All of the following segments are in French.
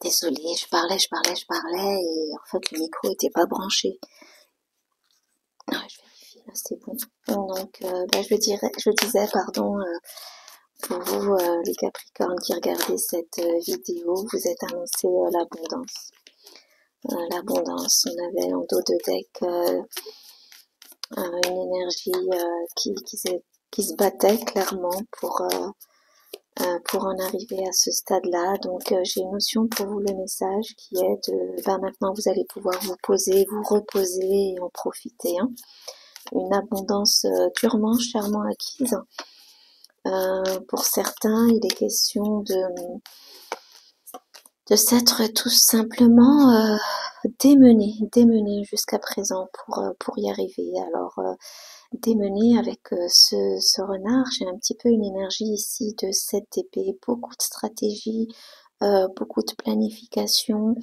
Désolée, je parlais et en fait le micro était pas branché. Ah, je vérifie, là c'est bon. Bon, donc, je disais, pardon, pour vous les Capricornes qui regardez cette vidéo, vous êtes annoncé l'abondance. L'abondance, on avait en dos de deck une énergie qui se battait clairement pour en arriver à ce stade-là. Donc j'ai une notion pour vous, le message qui est de maintenant vous allez pouvoir vous poser, vous reposer et en profiter. Hein. Une abondance durement, chèrement acquise. Pour certains, il est question de s'être tout simplement démené jusqu'à présent pour y arriver. Alors démené avec ce renard, j'ai un petit peu une énergie ici de 7 épées, beaucoup de stratégie, beaucoup de planification,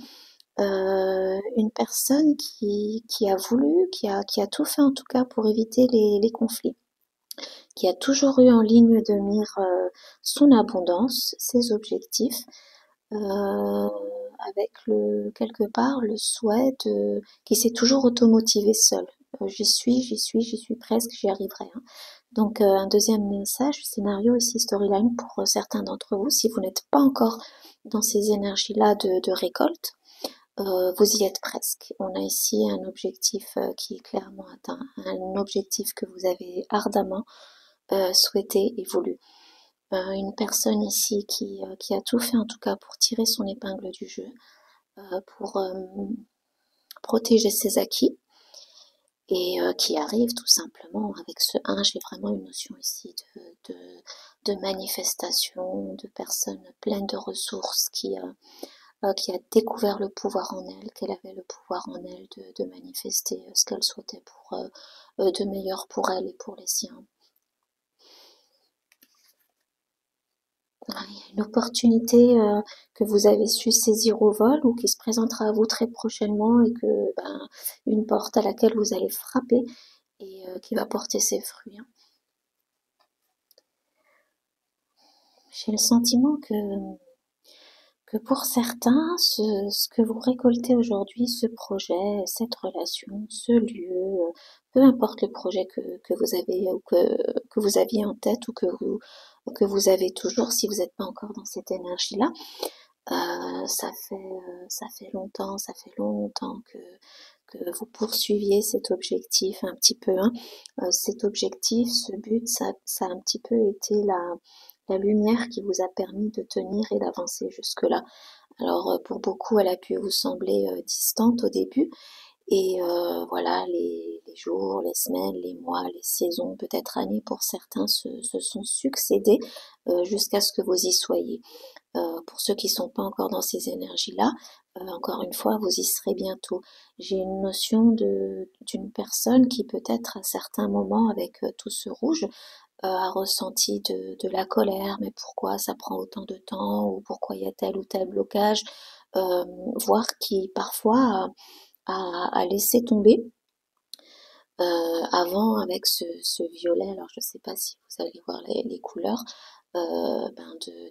une personne qui a voulu, qui a tout fait en tout cas pour éviter les conflits, qui a toujours eu en ligne de mire son abondance, ses objectifs, avec quelque part le souhait qui s'est toujours automotivé seul. J'y suis presque, j'y arriverai. Hein. Donc un deuxième message, scénario ici, storyline pour certains d'entre vous, si vous n'êtes pas encore dans ces énergies-là de récolte, vous y êtes presque. On a ici un objectif qui est clairement atteint, un objectif que vous avez ardemment souhaité et voulu. Une personne ici qui a tout fait en tout cas pour tirer son épingle du jeu, pour protéger ses acquis et qui arrive tout simplement avec ce 1, j'ai vraiment une notion ici de manifestation, de personnes pleines de ressources qui a découvert le pouvoir en elle, qu'elle avait le pouvoir en elle de manifester ce qu'elle souhaitait pour de meilleur pour elle et pour les siens. Il y a une opportunité que vous avez su saisir au vol ou qui se présentera à vous très prochainement et que une porte à laquelle vous allez frapper et qui va porter ses fruits. Hein. J'ai le sentiment que pour certains, ce que vous récoltez aujourd'hui, ce projet, cette relation, ce lieu, peu importe le projet que vous avez ou que vous aviez en tête ou que vous avez toujours, si vous n'êtes pas encore dans cette énergie-là, ça fait longtemps que vous poursuiviez cet objectif un petit peu. Hein. Cet objectif, ce but, ça a un petit peu été la lumière qui vous a permis de tenir et d'avancer jusque-là. Alors pour beaucoup, elle a pu vous sembler distante au début, et voilà, les jours, les semaines, les mois, les saisons, peut-être années pour certains se sont succédés jusqu'à ce que vous y soyez. Pour ceux qui ne sont pas encore dans ces énergies-là, encore une fois, vous y serez bientôt. J'ai une notion d'une personne qui peut-être à certains moments avec tout ce rouge a ressenti de la colère, mais pourquoi ça prend autant de temps ou pourquoi il y a tel ou tel blocage, voire qui parfois a laissé tomber avant avec ce violet. Alors je ne sais pas si vous allez voir les couleurs,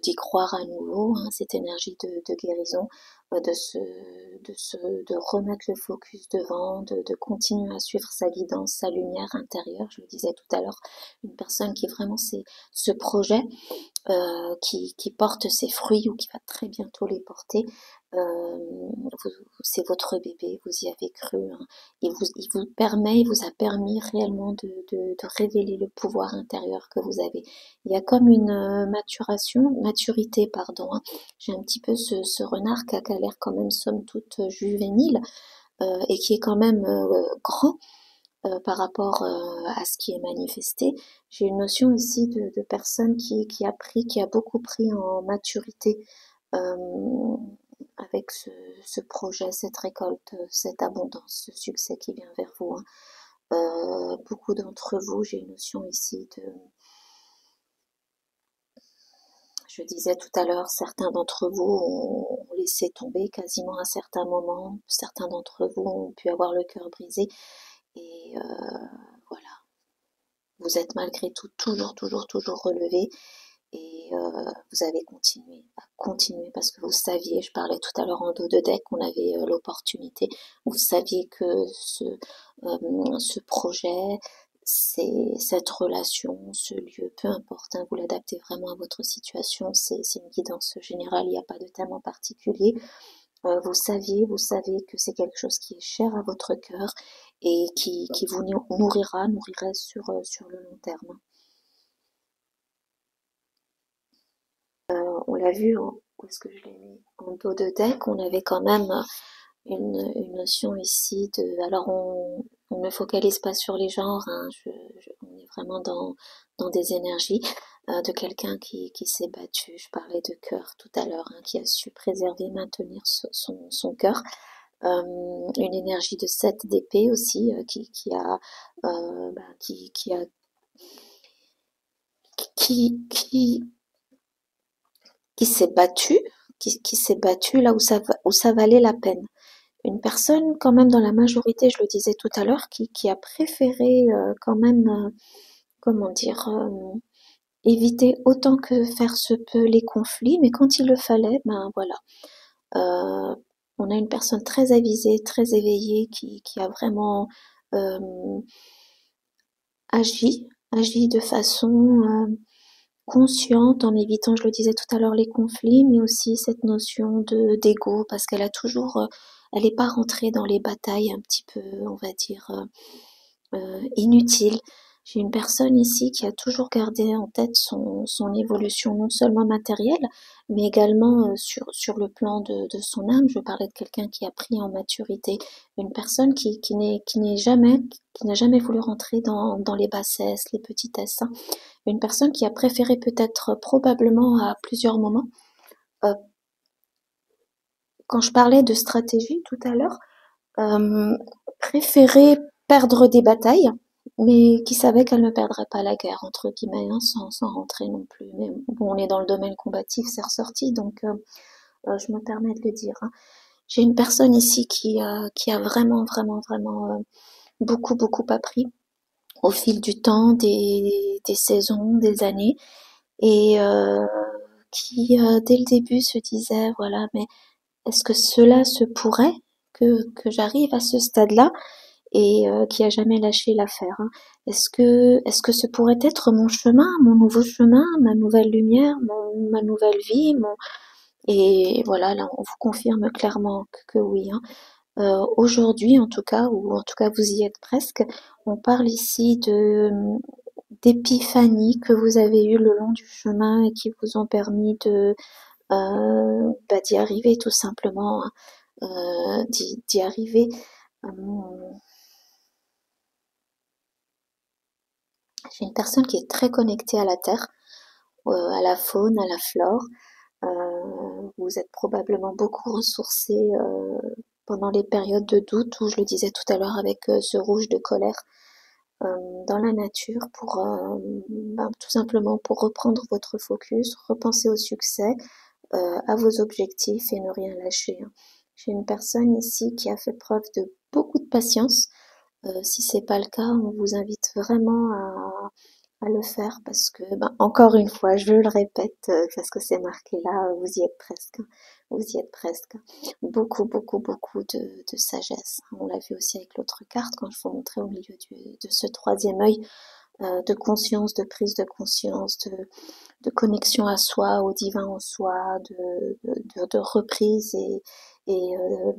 d'y croire à nouveau, hein, cette énergie de guérison, de remettre le focus devant, de continuer à suivre sa guidance, sa lumière intérieure. Je le disais tout à l'heure, une personne qui vraiment c'est ce projet qui porte ses fruits ou qui va très bientôt les porter. C'est votre bébé, vous y avez cru. Hein. Il vous a permis réellement de révéler le pouvoir intérieur que vous avez. Il y a comme une maturité, pardon. Hein. J'ai un petit peu ce renard qui a l'air quand même somme toute juvénile et qui est quand même grand par rapport à ce qui est manifesté. J'ai une notion ici de personne qui a beaucoup pris en maturité avec ce projet, cette récolte, cette abondance, ce succès qui vient vers vous. Hein. Beaucoup d'entre vous, j'ai une notion ici je disais tout à l'heure, certains d'entre vous ont laissé tomber quasiment à certains moments, certains d'entre vous ont pu avoir le cœur brisé et voilà. Vous êtes malgré tout toujours relevé et et vous avez continué, à continuer parce que vous saviez, je parlais tout à l'heure en dos de deck, on avait l'opportunité, vous saviez que ce projet, cette relation, ce lieu, peu importe, hein, vous l'adaptez vraiment à votre situation, c'est une guidance générale, il n'y a pas de thème en particulier. Vous savez que c'est quelque chose qui est cher à votre cœur et qui vous nourrirait sur le long terme. On l'a vu, où est-ce que je l'ai mis? En dos de deck, on avait quand même une notion ici de. Alors on ne focalise pas sur les genres, hein, on est vraiment dans des énergies de quelqu'un qui s'est battu. Je parlais de cœur tout à l'heure, hein, qui a su préserver, maintenir son cœur. Une énergie de 7 d'épée aussi qui s'est battu, qui s'est battu là où ça valait la peine. Une personne quand même dans la majorité, je le disais tout à l'heure, qui a préféré quand même, comment dire, éviter autant que faire se peut les conflits, mais quand il le fallait, ben voilà. Euh, on a une personne très avisée, très éveillée, qui a vraiment euh, agi de façon consciente en évitant, je le disais tout à l'heure, les conflits, mais aussi cette notion de d'ego, parce qu'elle a toujours, elle n'est pas rentrée dans les batailles un petit peu, on va dire, inutiles. J'ai une personne ici qui a toujours gardé en tête son évolution, non seulement matérielle, mais également sur le plan de son âme. Je parlais de quelqu'un qui a pris en maturité, une personne qui n'a jamais voulu rentrer dans les bassesses, les petitesses, hein. Une personne qui a préféré peut-être probablement à plusieurs moments, euh, quand je parlais de stratégie tout à l'heure, euh, préférer perdre des batailles, mais qui savait qu'elle ne perdrait pas la guerre, entre guillemets, hein, sans rentrer non plus. Mais bon, on est dans le domaine combatif, c'est ressorti, donc je me permets de le dire, hein. J'ai une personne ici qui a vraiment, vraiment, vraiment beaucoup appris au fil du temps, des saisons, des années, et qui, dès le début, se disait, voilà, mais est-ce que cela se pourrait que j'arrive à ce stade-là et qui a jamais lâché l'affaire, hein. Est-ce que ce pourrait être mon chemin, mon nouveau chemin, ma nouvelle lumière, ma nouvelle vie, et voilà, là, on vous confirme clairement que oui, hein. Aujourd'hui, en tout cas, ou en tout cas vous y êtes presque, on parle ici d'épiphanies que vous avez eues le long du chemin et qui vous ont permis d'y arriver tout simplement, hein. D'y arriver. Euh, j'ai une personne qui est très connectée à la terre, à la faune, à la flore. Vous êtes probablement beaucoup ressourcé pendant les périodes de doute, où je le disais tout à l'heure avec ce rouge de colère, dans la nature pour tout simplement pour reprendre votre focus, repenser au succès, à vos objectifs et ne rien lâcher, hein. J'ai une personne ici qui a fait preuve de beaucoup de patience. Si c'est pas le cas, on vous invite vraiment à le faire parce que, ben, encore une fois, je le répète parce que c'est marqué là, vous y êtes presque, hein. Vous y êtes presque. Beaucoup de sagesse. On l'a vu aussi avec l'autre carte quand je vous montrais au milieu de ce troisième œil, de conscience, de prise de conscience, de connexion à soi, au divin en soi, de reprise et euh,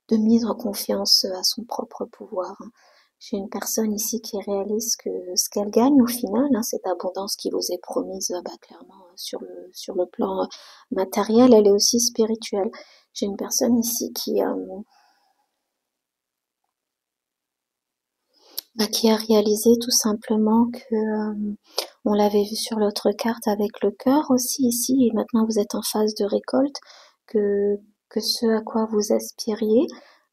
de mise en confiance à son propre pouvoir. J'ai une personne ici qui réalise que ce qu'elle gagne au final, hein, cette abondance qui vous est promise, bah, clairement sur le plan matériel, elle est aussi spirituelle. J'ai une personne ici qui a réalisé tout simplement que on l'avait vu sur l'autre carte avec le cœur aussi ici, et maintenant vous êtes en phase de récolte, que ce à quoi vous aspiriez,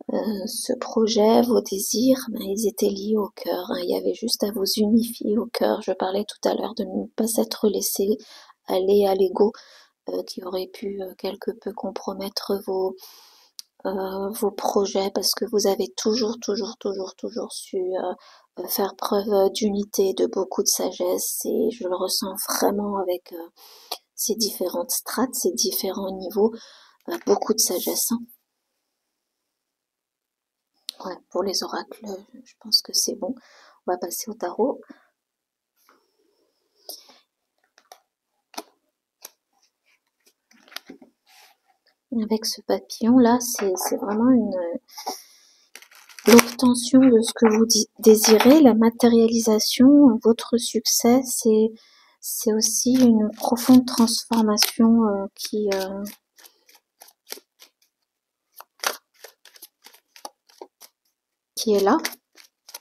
ce projet, vos désirs, ben, ils étaient liés au cœur, hein. Il y avait juste à vous unifier au cœur. Je parlais tout à l'heure de ne pas s'être laissé aller à l'ego qui aurait pu quelque peu compromettre vos projets parce que vous avez toujours su faire preuve d'unité, de beaucoup de sagesse, et je le ressens vraiment avec ces différentes strates, ces différents niveaux, beaucoup de sagesse, hein. Ouais, pour les oracles, je pense que c'est bon. On va passer au tarot. Avec ce papillon là, c'est vraiment l'obtention de ce que vous désirez, la matérialisation, votre succès, c'est aussi une profonde transformation qui est là.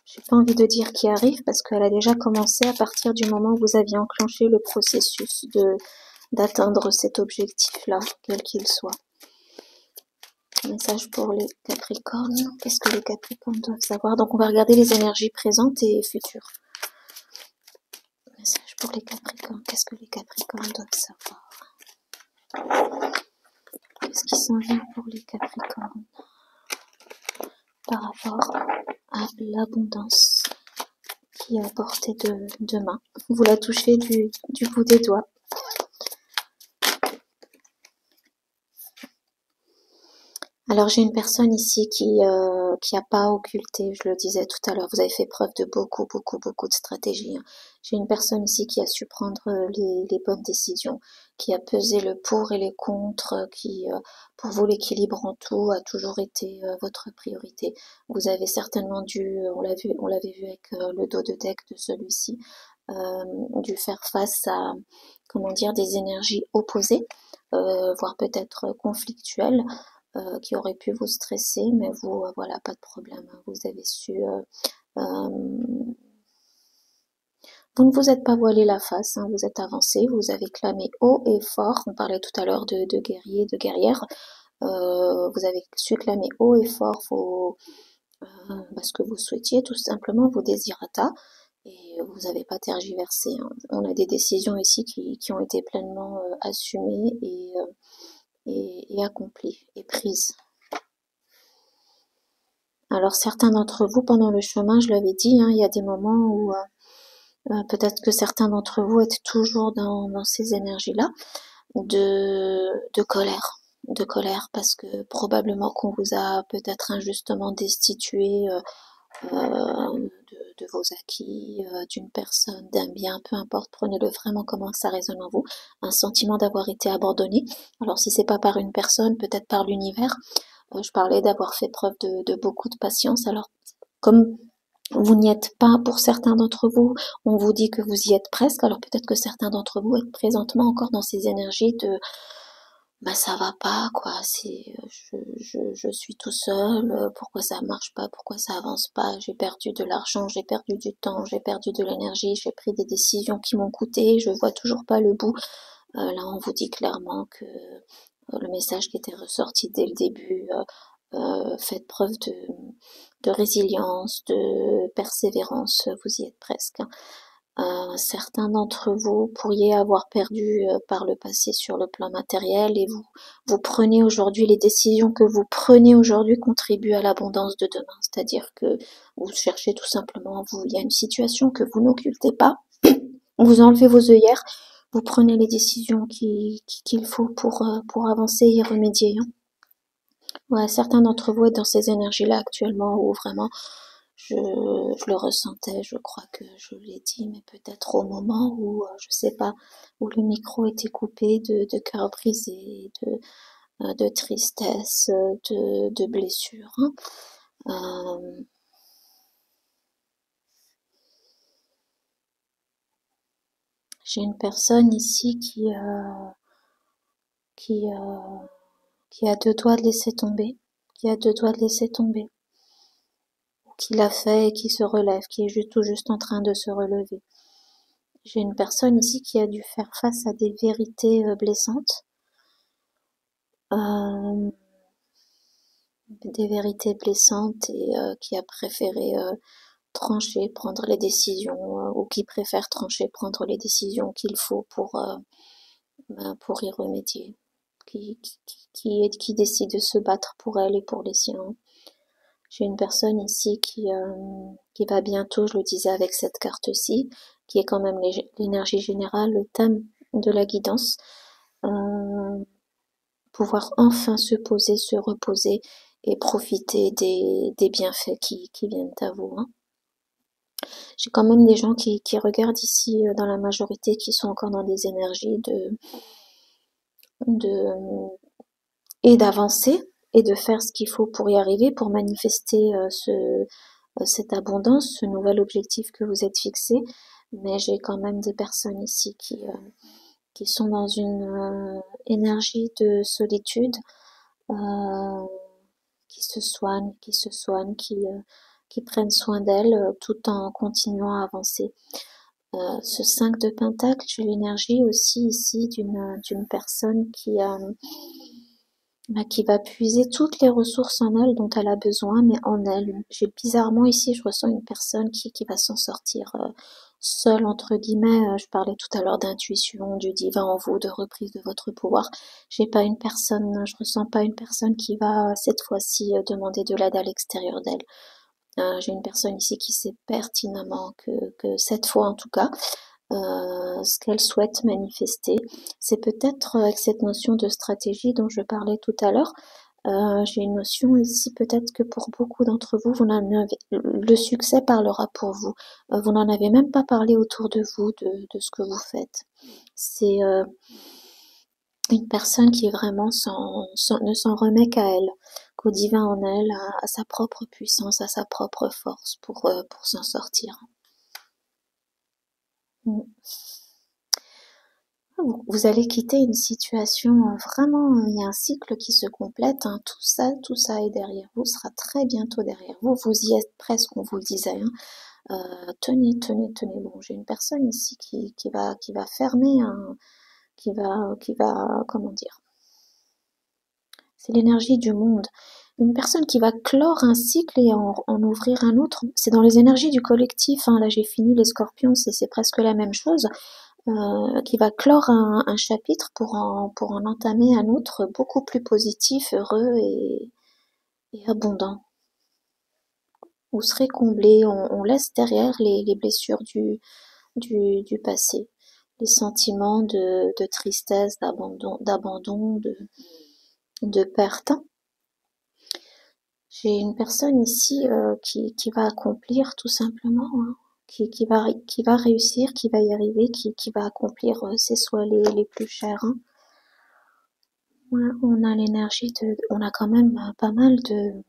J'ai pas envie de dire qui arrive parce qu'elle a déjà commencé à partir du moment où vous aviez enclenché le processus d'atteindre cet objectif-là, quel qu'il soit. Message pour les Capricornes. Qu'est-ce que les Capricornes doivent savoir? Donc on va regarder les énergies présentes et futures. Message pour les Capricornes. Qu'est-ce que les Capricornes doivent savoir? Qu'est-ce qui s'en vient pour les Capricornes par rapport à l'abondance qui est à portée de main? Vous la touchez du bout des doigts. Alors j'ai une personne ici qui a pas occulté, je le disais tout à l'heure, vous avez fait preuve de beaucoup de stratégie, hein. J'ai une personne ici qui a su prendre les bonnes décisions, qui a pesé le pour et les contre, qui pour vous l'équilibre en tout a toujours été votre priorité. Vous avez certainement dû, on l'avait vu avec le dos de deck de celui-ci, dû faire face à comment dire des énergies opposées, voire peut-être conflictuelles. Qui aurait pu vous stresser, mais vous, voilà, pas de problème, hein. Vous avez su, vous ne vous êtes pas voilé la face, hein. Vous êtes avancé, vous avez clamé haut et fort. On parlait tout à l'heure de guerriers, de guerrières. Vous avez su clamer haut et fort ce que vous souhaitiez, tout simplement vos désirata, et vous n'avez pas tergiversé, hein. On a des décisions ici qui ont été pleinement assumées et accomplies et prises. Alors certains d'entre vous, pendant le chemin, je l'avais dit, hein, il y a des moments où peut-être que certains d'entre vous êtes toujours dans ces énergies-là de colère. De colère parce que probablement qu'on vous a peut-être injustement destitué de vos acquis, d'une personne, d'un bien, peu importe, prenez-le vraiment comment ça résonne en vous. Un sentiment d'avoir été abandonné. Alors si c'est pas par une personne, peut-être par l'univers. Je parlais d'avoir fait preuve de beaucoup de patience. Alors comme vous n'y êtes pas pour certains d'entre vous, on vous dit que vous y êtes presque, alors peut-être que certains d'entre vous êtes présentement encore dans ces énergies de bah ça va pas quoi, c'est je suis tout seul, pourquoi ça marche pas, pourquoi ça avance pas, j'ai perdu de l'argent, j'ai perdu du temps, j'ai perdu de l'énergie, j'ai pris des décisions qui m'ont coûté, je vois toujours pas le bout. Là on vous dit clairement que le message qui était ressorti dès le début, faites preuve de résilience, de persévérance, vous y êtes presque, hein. Certains d'entre vous pourriez avoir perdu par le passé sur le plan matériel et vous prenez aujourd'hui, les décisions que vous prenez aujourd'hui contribuent à l'abondance de demain. C'est-à-dire que vous cherchez tout simplement, il y a une situation que vous n'occultez pas, vous enlevez vos œillères, vous prenez les décisions qu'il faut pour avancer et y remédier, hein. Ouais, certains d'entre vous êtes dans ces énergies-là actuellement où vraiment je le ressentais, je crois que je l'ai dit, mais peut-être au moment où, je sais pas, où le micro était coupé de cœurs brisés, de tristesse, de blessures, hein. Euh, j'ai une personne ici qui, euh, qui a deux doigts de laisser tomber, qui a deux doigts de laisser tomber, qui l'a fait et qui se relève, qui est juste tout juste en train de se relever. J'ai une personne ici qui a dû faire face à des vérités blessantes, euh, des vérités blessantes et qui a préféré trancher, prendre les décisions, ou qui préfère trancher, prendre les décisions qu'il faut pour y remédier, qui décide de se battre pour elle et pour les siens. J'ai une personne ici qui va bientôt, je le disais avec cette carte-ci, qui est quand même l'énergie générale, le thème de la guidance, euh, pouvoir enfin se poser, se reposer et profiter des bienfaits qui viennent à vous, hein. J'ai quand même des gens qui regardent ici dans la majorité qui sont encore dans des énergies de et d'avancer et de faire ce qu'il faut pour y arriver, pour manifester cette abondance, ce nouvel objectif que vous êtes fixé. Mais j'ai quand même des personnes ici qui sont dans une énergie de solitude, euh, qui prennent soin d'elles tout en continuant à avancer. Ce 5 de Pentacle, j'ai l'énergie aussi ici d'une personne qui va puiser toutes les ressources en elle dont elle a besoin, mais en elle. J'ai bizarrement ici, je ressens une personne qui va s'en sortir seule, entre guillemets. Je parlais tout à l'heure d'intuition, du divin en vous, de reprise de votre pouvoir. J'ai pas une personne, je ressens pas une personne qui va cette fois-ci demander de l'aide à l'extérieur d'elle. J'ai une personne ici qui sait pertinemment que cette fois en tout cas, ce qu'elle souhaite manifester. C'est peut-être avec cette notion de stratégie dont je parlais tout à l'heure. J'ai une notion ici, peut-être que pour beaucoup d'entre vous, le succès parlera pour vous. Vous n'en avez même pas parlé autour de vous, de ce que vous faites. C'est une personne qui vraiment ne s'en remet qu'à elle, qu'au divin en elle, à sa propre puissance, à sa propre force pour s'en sortir. Mm. Vous allez quitter une situation vraiment, il y a un cycle qui se complète, hein. Tout ça est derrière vous, sera très bientôt derrière vous. Vous y êtes presque, on vous le disait, hein. Tenez. Bon, j'ai une personne ici qui va fermer comment dire, c'est l'énergie du monde. Une personne qui va clore un cycle et en ouvrir un autre. C'est dans les énergies du collectif, hein. Là, j'ai fini les scorpions, c'est presque la même chose. Qui va clore un chapitre pour en entamer un autre beaucoup plus positif, heureux et abondant. Vous serez comblé, on laisse derrière les blessures du passé, les sentiments de tristesse, d'abandon, de perte. J'ai une personne ici qui va accomplir tout simplement, hein, qui va réussir, qui va y arriver, qui va accomplir ses souhaits les plus chers, hein. Ouais, on a quand même pas mal de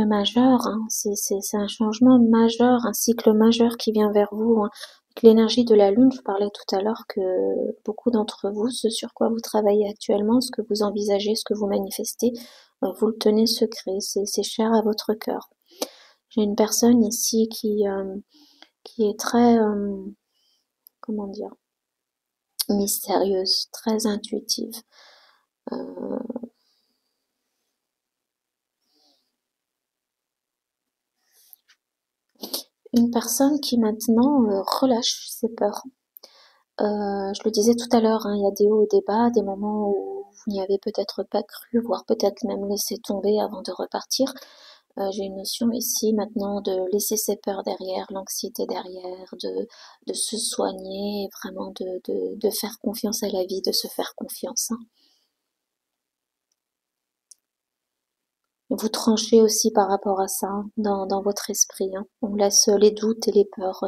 majeurs, hein. C'est un changement majeur, un cycle majeur qui vient vers vous, hein. Avec l'énergie de la lune, je parlais tout à l'heure que beaucoup d'entre vous, ce sur quoi vous travaillez actuellement, ce que vous envisagez, ce que vous manifestez, vous le tenez secret, c'est cher à votre cœur. J'ai une personne ici qui est très, comment dire, mystérieuse, très intuitive. Euh, une personne qui maintenant relâche ses peurs. Je le disais tout à l'heure, hein, il y a des hauts et des bas, des moments où vous n'y avez peut-être pas cru, voire peut-être même laissé tomber avant de repartir. J'ai une notion ici maintenant de laisser ses peurs derrière, l'anxiété derrière, de se soigner, vraiment de faire confiance à la vie, de se faire confiance, hein. Vous tranchez aussi par rapport à ça, hein, dans votre esprit, hein. On laisse les doutes et les peurs,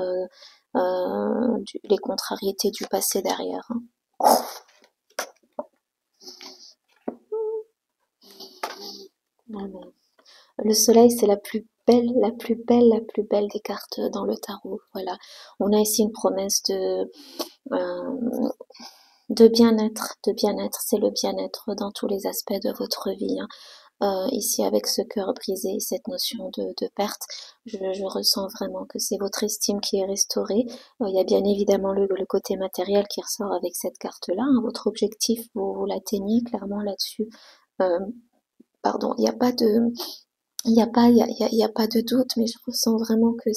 les contrariétés du passé derrière, hein. Voilà. Le soleil, c'est la plus belle des cartes dans le tarot. Voilà. On a ici une promesse euh, de bien-être, de bien-être. C'est le bien-être dans tous les aspects de votre vie, hein. Ici, avec ce cœur brisé, cette notion de perte, je ressens vraiment que c'est votre estime qui est restaurée. Il y a bien évidemment le côté matériel qui ressort avec cette carte-là, hein. Votre objectif, vous l'atteignez clairement là-dessus. Euh, Pardon, il n'y a pas de, il y a pas de doute, mais je ressens vraiment que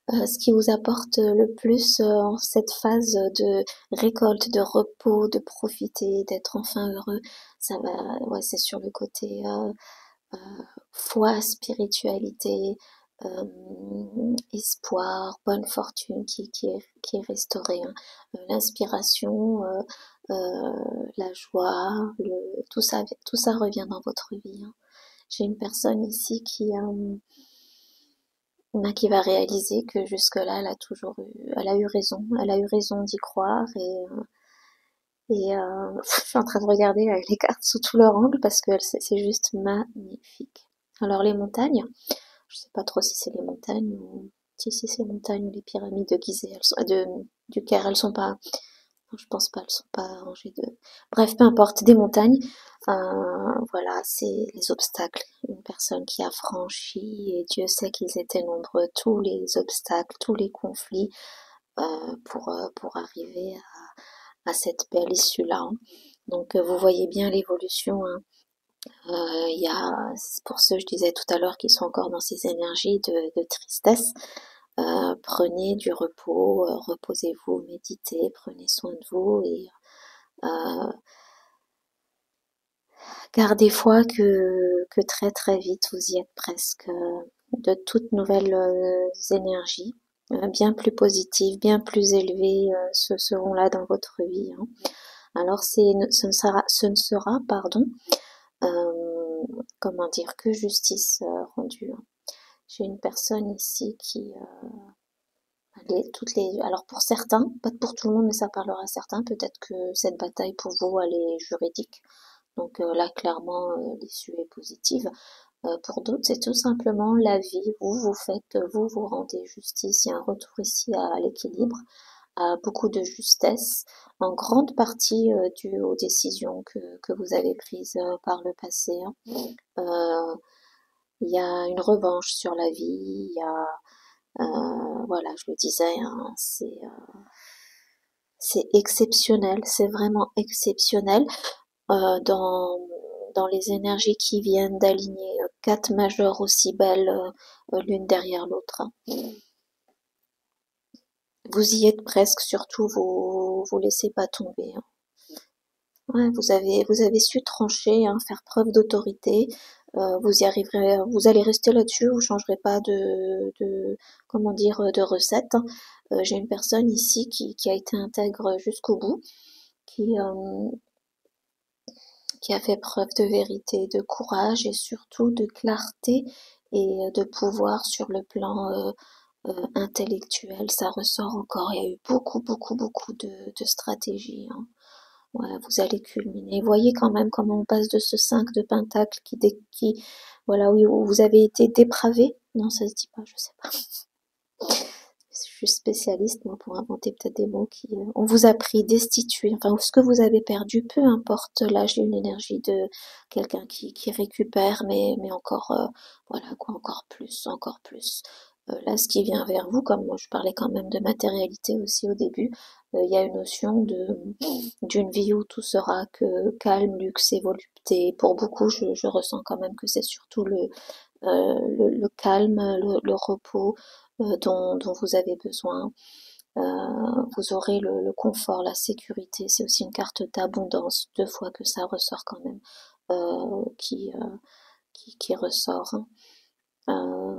ce qui vous apporte le plus en cette phase de récolte, de repos, de profiter, d'être enfin heureux. Ça va, ouais, c'est sur le côté euh, foi, spiritualité, espoir, bonne fortune qui est restaurée, hein. L'inspiration, la joie, tout ça revient dans votre vie, hein. J'ai une personne ici qui va réaliser que jusque-là, elle a eu raison, elle a eu raison d'y croire je suis en train de regarder avec les cartes sous tout leur angle parce que c'est juste magnifique. Alors les montagnes, je sais pas trop si c'est les montagnes ou si c'est les montagnes ou les pyramides de Gizeh, du Caire, elles sont pas, non, je pense pas, elles sont pas rangées de, bref, peu importe, des montagnes. Voilà, c'est les obstacles. Une personne qui a franchi, et Dieu sait qu'ils étaient nombreux, tous les obstacles, tous les conflits, pour arriver à cette belle issue-là, hein. Donc vous voyez bien l'évolution, hein. Il y a, pour ceux, je disais tout à l'heure, qui sont encore dans ces énergies de tristesse, prenez du repos, reposez-vous, méditez, prenez soin de vous et euh, gardez foi que très très vite vous y êtes presque, de toutes nouvelles énergies, bien plus positives, bien plus élevées, se seront là dans votre vie, hein. Alors ce ne sera, pardon, comment dire, que justice rendue, hein. J'ai une personne ici alors pour certains, pas pour tout le monde, mais ça parlera à certains, peut-être que cette bataille pour vous, elle est juridique. Donc là, clairement, l'issue est positive. Pour d'autres, c'est tout simplement la vie. Vous vous rendez justice. Il y a un retour ici à l'équilibre, à beaucoup de justesse, en grande partie due aux décisions que vous avez prises par le passé, hein. Euh, il y a une revanche sur la vie. Il y a, voilà, je le disais, hein, c'est exceptionnel. C'est vraiment exceptionnel dans les énergies qui viennent d'aligner quatre majors aussi belles l'une derrière l'autre, hein. Vous y êtes presque, surtout vous laissez pas tomber, hein. Ouais, vous avez su trancher, hein, faire preuve d'autorité. Vous y arriverez, vous allez rester là-dessus, vous changerez pas comment dire, de recette, hein. J'ai une personne ici qui a été intègre jusqu'au bout, qui, euh, qui a fait preuve de vérité, de courage et surtout de clarté et de pouvoir sur le plan intellectuel. Ça ressort encore. Il y a eu beaucoup de stratégies, hein. Ouais, vous allez culminer. Voyez quand même comment on passe de ce 5 de pentacle voilà, oui, où vous avez été dépravé. Non, ça se dit pas, je sais pas. Je suis spécialiste, moi, pour inventer peut-être des mots on vous a pris, destitué, enfin, ce que vous avez perdu, peu importe. Là, j'ai une énergie de quelqu'un qui récupère, mais encore, voilà, quoi, encore plus, encore plus. Là, ce qui vient vers vous, comme moi, je parlais quand même de matérialité aussi au début, il y a une notion d'une vie où tout sera que calme, luxe et volupté. Pour beaucoup, je ressens quand même que c'est surtout le calme, le repos dont vous avez besoin. Vous aurez le confort, la sécurité. C'est aussi une carte d'abondance, deux fois que ça ressort quand même, euh, qui, euh, qui ressort, hein.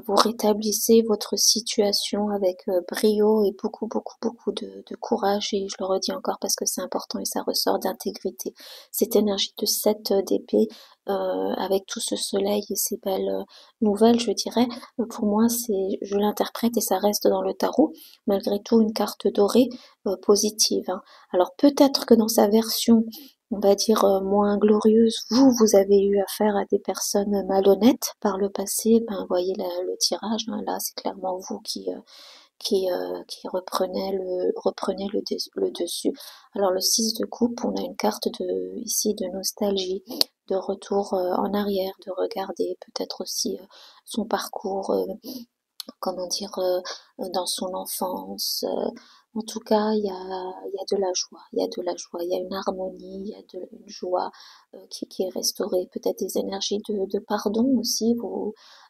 Vous rétablissez votre situation avec brio et beaucoup de courage, et je le redis encore parce que c'est important et ça ressort d'intégrité. Cette énergie de 7 d'épée avec tout ce soleil et ces belles nouvelles, je dirais, pour moi je l'interprète et ça reste dans le tarot, malgré tout une carte dorée positive, hein. Alors peut-être que dans sa version on va dire moins glorieuse, vous avez eu affaire à des personnes malhonnêtes par le passé, ben voyez le tirage, hein, là c'est clairement vous qui reprenez le dessus. Alors le 6 de coupe, on a une carte ici de nostalgie, de retour en arrière, de regarder peut-être aussi son parcours, comment dire, dans son enfance. En tout cas, il y a de la joie, il y a de la joie, il y a une harmonie, il y a une joie qui est restaurée, peut-être des énergies de pardon aussi.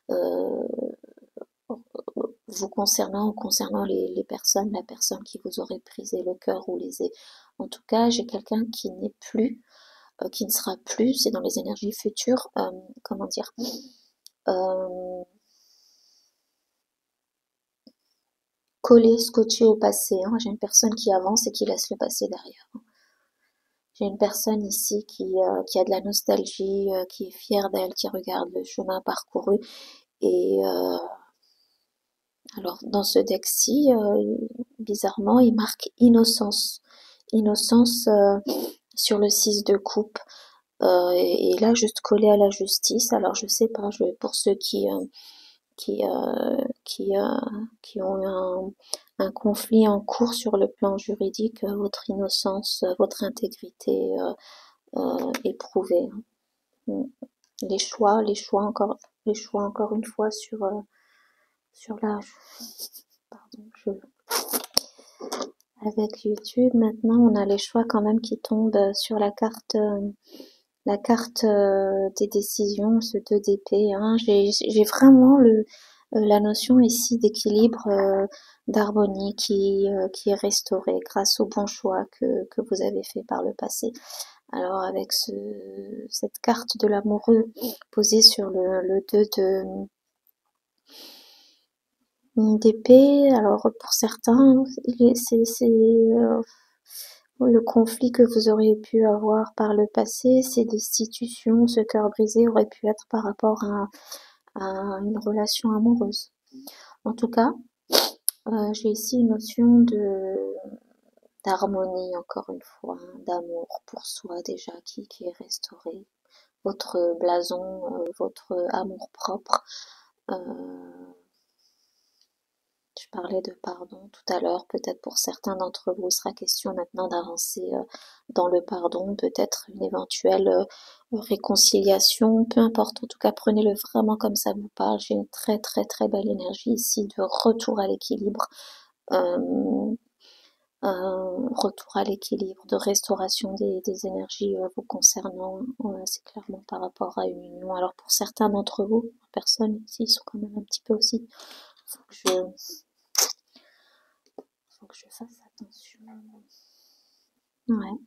Euh, vous concernant ou concernant les personnes, la personne qui vous aurait brisé le cœur ou les... En tout cas, j'ai quelqu'un qui n'est plus, qui ne sera plus, c'est dans les énergies futures, comment dire, euh, collé, scotché au passé, hein. J'ai une personne qui avance et qui laisse le passé derrière. J'ai une personne ici qui a de la nostalgie, qui est fière d'elle, qui regarde le chemin parcouru. Et alors, dans ce deck-ci, bizarrement, il marque innocence. Innocence sur le 6 de coupe. Et là, juste collé à la justice. Alors, je sais pas, pour ceux qui, euh, qui, euh, qui ont eu un conflit en cours sur le plan juridique, votre innocence, votre intégrité est prouvée, hein. Mm. Les choix encore une fois sur la, pardon, avec YouTube, maintenant, on a les choix quand même qui tombent sur la carte des décisions, ce 2 d'épée, hein. J'ai vraiment la notion ici d'équilibre, d'harmonie qui est restaurée grâce au bon choix que vous avez fait par le passé. Alors avec cette carte de l'amoureux posée sur le 2 d'épée, alors pour certains, le conflit que vous auriez pu avoir par le passé, ces destitutions, ce cœur brisé aurait pu être par rapport à une relation amoureuse. En tout cas, j'ai ici une notion d'harmonie, encore une fois, hein, d'amour pour soi déjà qui est restauré. Votre blason, votre amour propre. Je parlais de pardon tout à l'heure, peut-être pour certains d'entre vous, il sera question maintenant d'avancer dans le pardon, peut-être une éventuelle réconciliation, peu importe, en tout cas prenez-le vraiment comme ça vous parle. J'ai une très très très belle énergie ici de retour à l'équilibre, euh, retour à l'équilibre, de restauration des énergies vous concernant. C'est clairement par rapport à une union. Alors pour certains d'entre vous, personnes ici, ils sont quand même un petit peu aussi. Faut que je fasse attention. Ouais.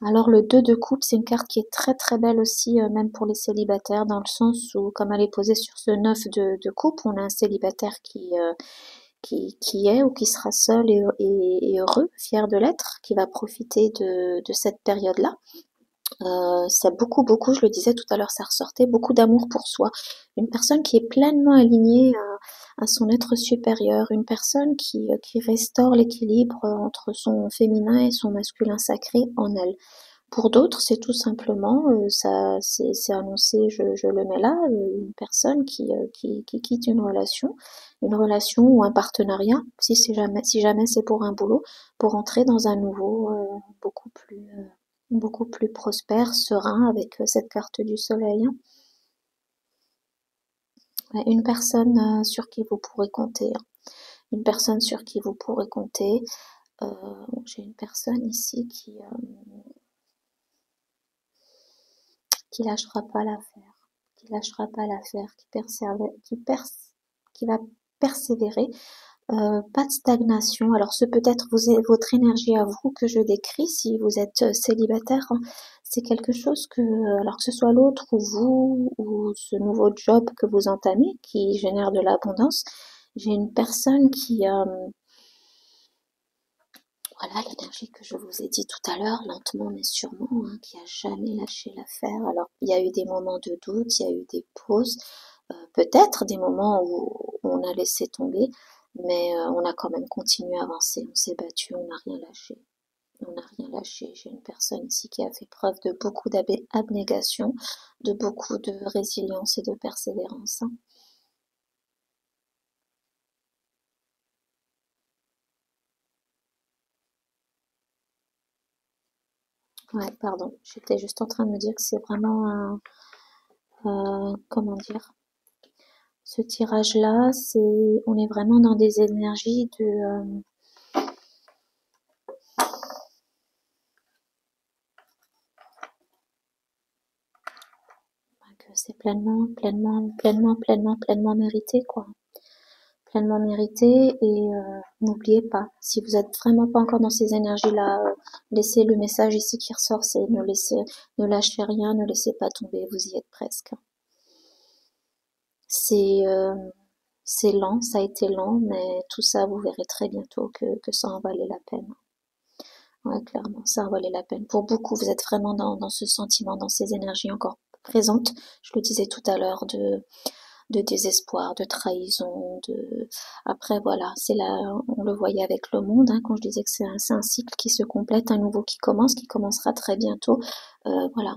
Alors le 2 de coupe, c'est une carte qui est très très belle aussi, même pour les célibataires, dans le sens où, comme elle est posée sur ce 9 de coupe, on a un célibataire qui est ou qui sera seul et heureux, fier de l'être, qui va profiter de cette période-là. Ça beaucoup, beaucoup, je le disais tout à l'heure, ça ressortait, beaucoup d'amour pour soi. Une personne qui est pleinement alignée à son être supérieur, une personne qui restaure l'équilibre entre son féminin et son masculin sacré en elle. Pour d'autres, c'est tout simplement, ça, c'est annoncé, je le mets là, une personne qui quitte une relation ou un partenariat, si jamais c'est pour un boulot, pour entrer dans un nouveau, beaucoup plus prospère, serein avec cette carte du soleil, hein. Ouais, une personne sur qui vous pourrez compter, hein. Une personne sur qui vous pourrez compter. J'ai une personne ici qui lâchera pas l'affaire, qui lâchera pas l'affaire, qui va persévérer. Pas de stagnation. Alors ce peut être votre énergie à vous que je décris si vous êtes célibataire, hein. C'est quelque chose que, alors que ce soit l'autre ou vous ou ce nouveau job que vous entamez qui génère de l'abondance, j'ai une personne voilà l'énergie que je vous ai dit tout à l'heure, lentement mais sûrement, hein, qui a jamais lâché l'affaire. Alors il y a eu des moments de doute, il y a eu des pauses, peut-être des moments où on a laissé tomber, mais on a quand même continué à avancer, on s'est battu, on n'a rien lâché. On n'a rien lâché. J'ai une personne ici qui a fait preuve de beaucoup d'abnégation, de beaucoup de résilience et de persévérance, hein. Ouais, pardon, j'étais juste en train de me dire que c'est vraiment comment dire, ce tirage-là, on est vraiment dans des énergies que c'est pleinement, pleinement, pleinement, pleinement, pleinement mérité, quoi. pleinement mérité. Et n'oubliez pas, si vous êtes vraiment pas encore dans ces énergies-là, laissez le message ici qui ressort, c'est ne lâchez rien, ne laissez pas tomber, vous y êtes presque. C'est lent, ça a été lent, mais tout ça, vous verrez très bientôt que ça en valait la peine. Ouais, clairement, ça en valait la peine. Pour beaucoup, vous êtes vraiment dans ce sentiment, dans ces énergies encore présentes. Je le disais tout à l'heure, de désespoir, de trahison, de... Après, voilà, c'est là, on le voyait avec le monde, hein, quand je disais que c'est un cycle qui se complète, un nouveau qui commencera très bientôt. Voilà,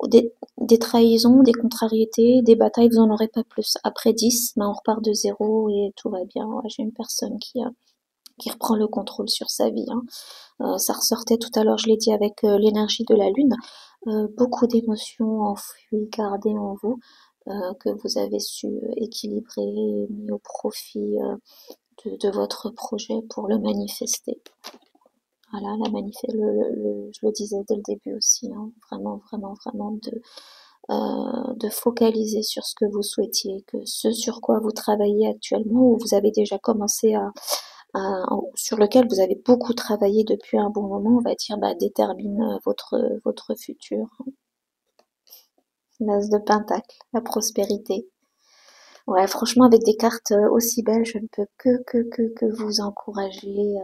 des trahisons, des contrariétés, des batailles, vous en aurez pas plus. Après 10, ben, on repart de zéro et tout va bien. Ouais, j'ai une personne qui reprend le contrôle sur sa vie, hein. Ça ressortait tout à l'heure, je l'ai dit, avec l'énergie de la lune. Beaucoup d'émotions enfouies, gardées en vous, que vous avez su équilibrer et mis au profit de votre projet pour le manifester. Voilà, je le disais dès le début aussi, hein, vraiment, vraiment, vraiment de focaliser sur ce que vous souhaitiez, que ce sur quoi vous travaillez actuellement ou vous avez déjà commencé sur lequel vous avez beaucoup travaillé depuis un bon moment, on va dire, bah, détermine votre futur. L'as de Pentacle, la prospérité. Ouais, franchement, avec des cartes aussi belles, je ne peux que vous encourager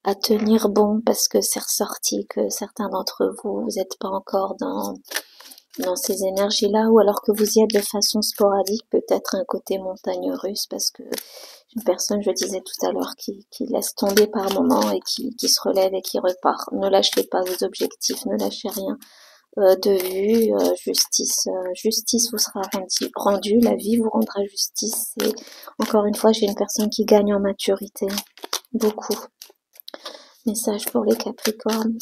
à tenir bon parce que c'est ressorti que certains d'entre vous, vous n'êtes pas encore dans ces énergies-là, ou alors que vous y êtes de façon sporadique, peut-être un côté montagne russe, parce que une personne, je disais tout à l'heure, qui laisse tomber par moment et qui se relève et qui repart. Ne lâchez pas vos objectifs, ne lâchez rien de vue, justice vous sera rendue, la vie vous rendra justice. Et encore une fois, j'ai une personne qui gagne en maturité, beaucoup. Message pour les Capricornes.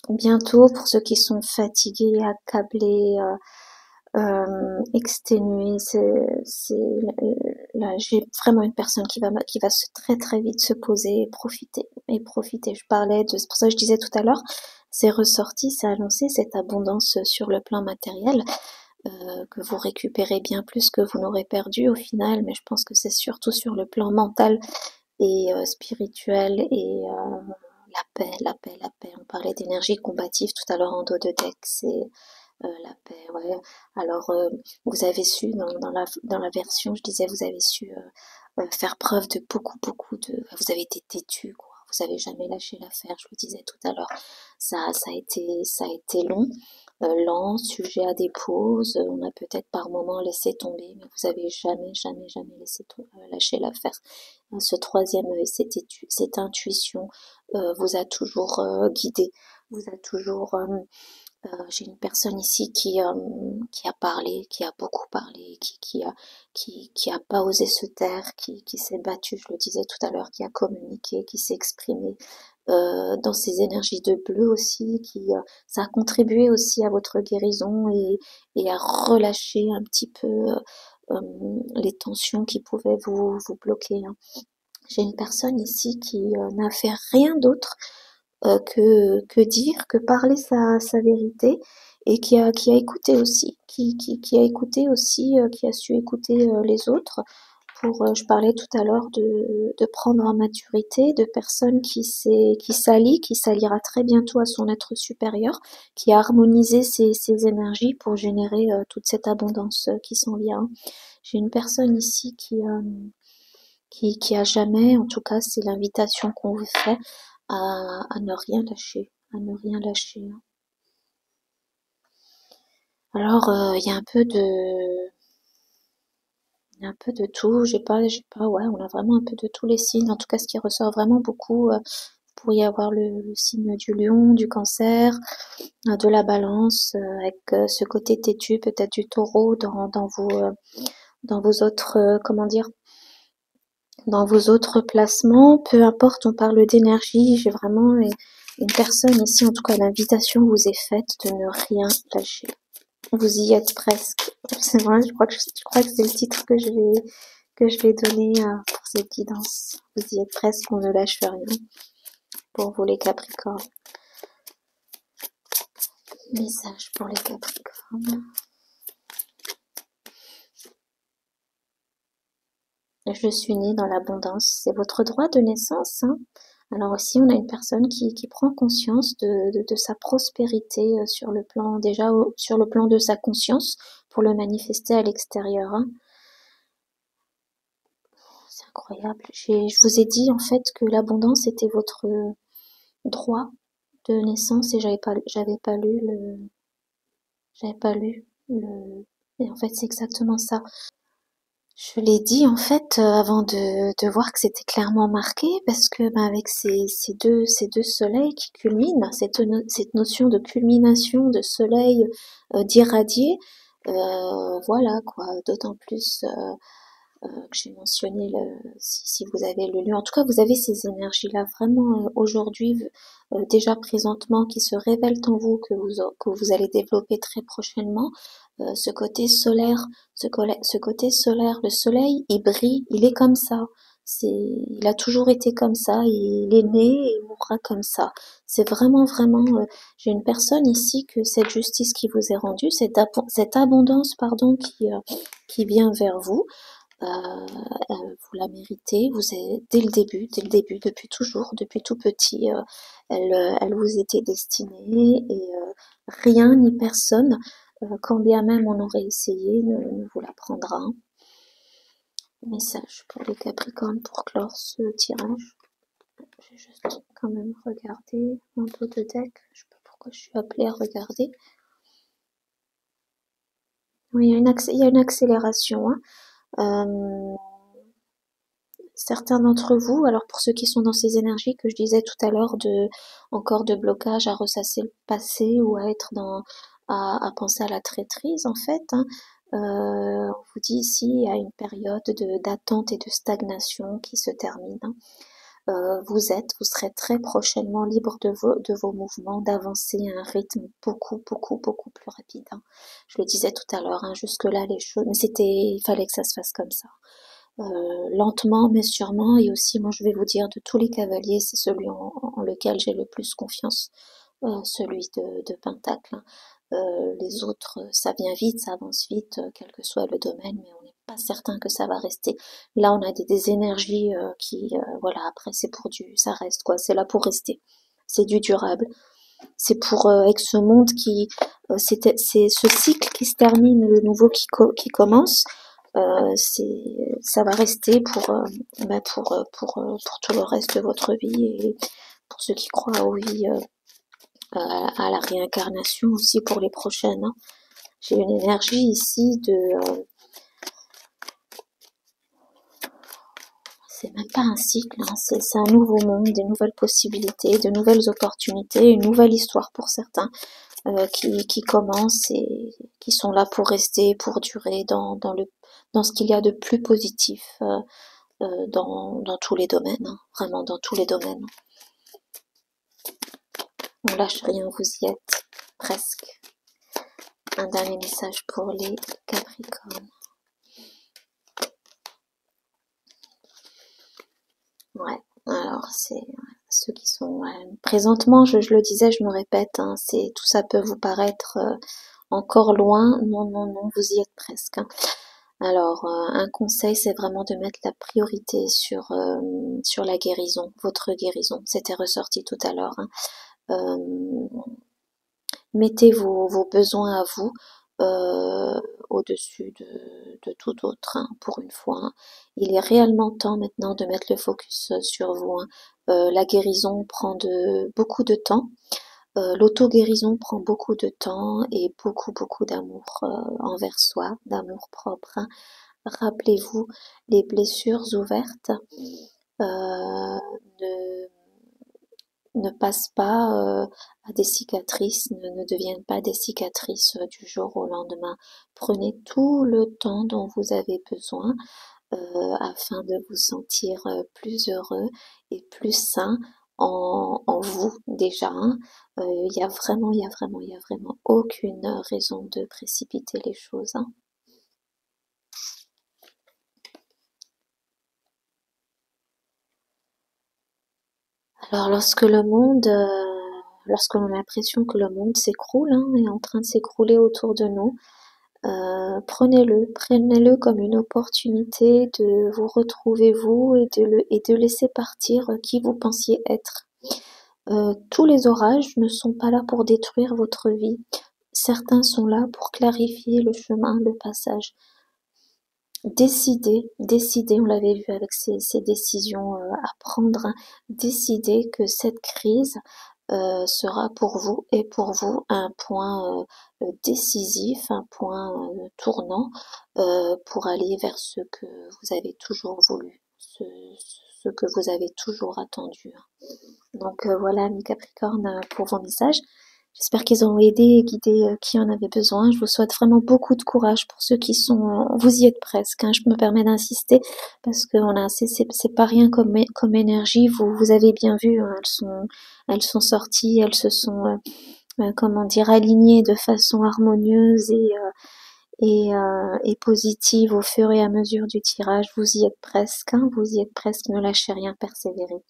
Bientôt, pour ceux qui sont fatigués, accablés, exténués, là, j'ai vraiment une personne qui va très très vite se poser et profiter. Je parlais c'est pour ça que je disais tout à l'heure, c'est ressorti, c'est annoncé cette abondance sur le plan matériel, que vous récupérez bien plus que vous n'aurez perdu au final, mais je pense que c'est surtout sur le plan mental et spirituel et la paix, la paix, la paix. On parlait d'énergie combative tout à l'heure en dos de deck, c'est la paix, ouais. Alors, vous avez su, dans la version, je disais, vous avez su faire preuve de vous avez été têtu, quoi. Vous avez jamais lâché l'affaire, je le disais tout à l'heure. Ça a été long, lent, sujet à des pauses. On a peut-être par moments laissé tomber, mais vous avez jamais, jamais, jamais lâché l'affaire. Ce troisième œil, cette intuition vous a toujours guidé, vous a toujours j'ai une personne ici qui a parlé, qui a beaucoup parlé, qui a pas osé se taire, qui s'est battue, je le disais tout à l'heure, qui a communiqué, qui s'est exprimé dans ses énergies de bleu aussi, ça a contribué aussi à votre guérison et à relâcher un petit peu les tensions qui pouvaient vous bloquer, hein. J'ai une personne ici qui n'a fait rien d'autre que dire, que parler sa vérité et qui a écouté aussi, qui a écouté aussi, qui a su écouter les autres. Je parlais tout à l'heure de prendre en maturité, de personnes qui s'allient, qui s'alliera très bientôt à son être supérieur, qui a harmonisé ses énergies pour générer toute cette abondance qui s'en vient. J'ai une personne ici qui a jamais, en tout cas c'est l'invitation qu'on vous fait, à ne rien lâcher, à ne rien lâcher. Alors il y a un peu de tout, ouais, on a vraiment un peu de tous les signes. En tout cas, ce qui ressort vraiment beaucoup, vous pourriez avoir le signe du lion, du cancer, de la balance, avec ce côté têtu, peut-être du taureau dans vos autres, comment dire, dans vos autres placements. Peu importe, on parle d'énergie. J'ai vraiment une personne ici, en tout cas, l'invitation vous est faite de ne rien lâcher. Vous y êtes presque. C'est vrai, je crois que c'est le titre que je vais donner pour cette guidance. Vous y êtes presque, on ne lâche rien. Pour vous les Capricornes. Message pour les Capricornes. Je suis née dans l'abondance. C'est votre droit de naissance, hein. Alors aussi, on a une personne qui prend conscience de sa prospérité sur le plan, déjà sur le plan de sa conscience, pour le manifester à l'extérieur, hein. C'est incroyable. Je vous ai dit en fait que l'abondance était votre droit de naissance et j'avais pas lu le, et en fait c'est exactement ça. Je l'ai dit en fait avant de voir que c'était clairement marqué parce que avec ces deux soleils qui culminent, cette notion de culmination de soleil d'irradier, voilà quoi, d'autant plus que j'ai mentionné si vous avez le lieu. En tout cas, vous avez ces énergies-là vraiment aujourd'hui, déjà présentement, qui se révèlent en vous, que vous allez développer très prochainement. Ce côté solaire, ce côté solaire, le soleil, il brille, il est comme ça. Il a toujours été comme ça, il est né et il mourra comme ça. C'est vraiment, vraiment, j'ai une personne ici que cette justice qui vous est rendue, cette abondance, pardon, qui vient vers vous, vous la méritez, vous êtes dès le début, depuis toujours, depuis tout petit, elle vous était destinée et rien ni personne, quand bien même on aurait essayé, ne vous la prendra. Message pour les Capricornes pour clore ce tirage. Je vais juste quand même regarder un peu de deck. Je sais pas pourquoi je suis appelée à regarder. Oui, il y a une accélération, hein. Certains d'entre vous, alors pour ceux qui sont dans ces énergies que je disais tout à l'heure, encore de blocage à ressasser le passé ou à être à penser à la traîtrise en fait, hein, on vous dit ici il y a une période d'attente et de stagnation qui se termine, hein. Vous serez très prochainement libre de vos mouvements, d'avancer à un rythme beaucoup plus rapide, hein. Je le disais tout à l'heure, hein, jusque là les choses, mais il fallait que ça se fasse comme ça. Lentement mais sûrement, et aussi moi je vais vous dire de tous les cavaliers c'est celui en lequel j'ai le plus confiance, celui de Pentacle, hein. Les autres ça vient vite, ça avance vite, quel que soit le domaine, mais on n'est pas certain que ça va rester. Là on a des énergies voilà, après c'est pour ça reste quoi, c'est là pour rester, c'est du durable, c'est pour avec ce monde c'est ce cycle qui se termine, le nouveau qui commence, ça va rester pour tout le reste de votre vie, et pour ceux qui croient aux vies, à la réincarnation aussi pour les prochaines, hein. J'ai une énergie ici c'est même pas un cycle, hein, c'est un nouveau monde, des nouvelles possibilités, de nouvelles opportunités, une nouvelle histoire pour certains, qui commencent et qui sont là pour rester, pour durer dans ce qu'il y a de plus positif, dans tous les domaines, hein, vraiment dans tous les domaines. On lâche rien, vous y êtes, presque. Un dernier message pour les Capricornes. Ouais, alors c'est ceux qui sont présentement, je le disais, je me répète, hein, tout ça peut vous paraître encore loin. Non, non, non, vous y êtes presque, hein. Alors, un conseil, c'est vraiment de mettre la priorité sur la guérison, votre guérison. C'était ressorti tout à l'heure, hein. Mettez vos besoins à vous au-dessus de tout autre, hein, pour une fois, hein. Il est réellement temps maintenant de mettre le focus sur vous, hein. La guérison prend beaucoup de temps. L'auto-guérison prend beaucoup de temps et beaucoup d'amour envers soi, d'amour propre, hein. Rappelez-vous, les blessures ouvertes ne passent pas à des cicatrices, ne deviennent pas des cicatrices du jour au lendemain. Prenez tout le temps dont vous avez besoin afin de vous sentir plus heureux et plus sain en vous déjà, hein. Il y a vraiment aucune raison de précipiter les choses, hein. Alors lorsque le monde lorsque l'on a l'impression que le monde s'écroule, hein, est en train de s'écrouler autour de nous, prenez-le comme une opportunité de vous retrouver vous et de laisser partir qui vous pensiez être. Tous les orages ne sont pas là pour détruire votre vie. Certains sont là pour clarifier le chemin, le passage. Décidez, on l'avait vu avec ces décisions à prendre, hein, décidez que cette crise sera pour vous et pour vous un point décisif, un point tournant pour aller vers ce que vous avez toujours voulu, ce que vous avez toujours attendu. Donc voilà mes Capricornes pour vos messages. J'espère qu'ils ont aidé et guidé qui en avait besoin. Je vous souhaite vraiment beaucoup de courage pour ceux qui sont. Vous y êtes presque. Hein, je me permets d'insister parce que c'est pas rien comme énergie. Vous avez bien vu. Hein, elles sont sorties. Elles se sont comment dire alignées de façon harmonieuse et positive au fur et à mesure du tirage. Vous y êtes presque. Hein, vous y êtes presque. Ne lâchez rien. Persévérez.